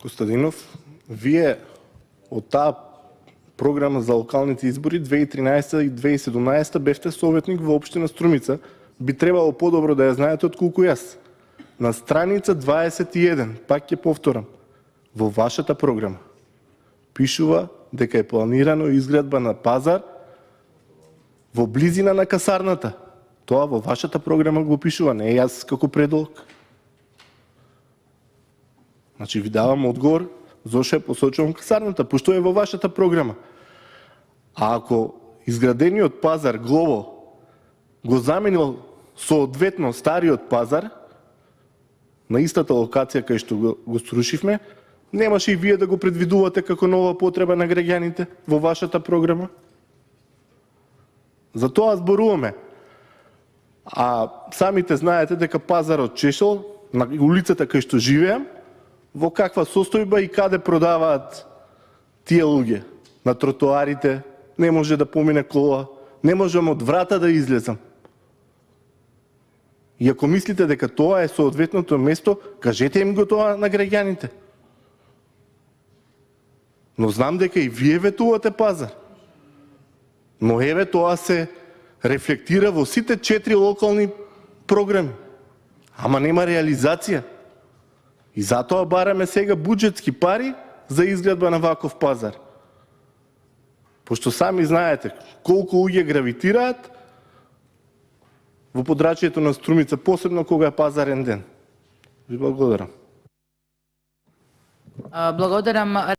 Костадинов, вие од таа програма за локалните избори 2013 и 2017 бевте советник во општина Струмица. Би требало подобро да ја знаете отколку јас. На страница 21, пак ќе повторам, во вашата програма пишува дека е планирано изградба на пазар во близина на касарната. Тоа во вашата програма го пишува, не јас како предлог. Значи ви давам одговор зошто ја посочувам касарната, пошто е во вашата програма. А ако изградениот пазар Глово го заменил соодветно стариот пазар на истата локација кај што го срушивме, немаше и вие да го предвидувате како нова потреба на граѓаните во вашата програма. За тоа зборуваме. А самите знаете дека пазарот Чешел, на улицата кај што живеам, во каква состојба и каде продаваат тие луѓе. На тротоарите, не може да помине кола, не можам од врата да излезам. И ако мислите дека тоа е соодветното место, кажете им го тоа на граѓаните. Но знам дека и вие ветувате пазар. Но еве тоа се рефлектира во сите 4 локални програми. Ама нема реализација. И затоа бараме сега буџетски пари за изградба на ваков пазар. Пошто сами знаете колку луѓе гравитираат во подрачјето на Струмица, посебно кога е пазарен ден. Ви благодарам. Благодарам.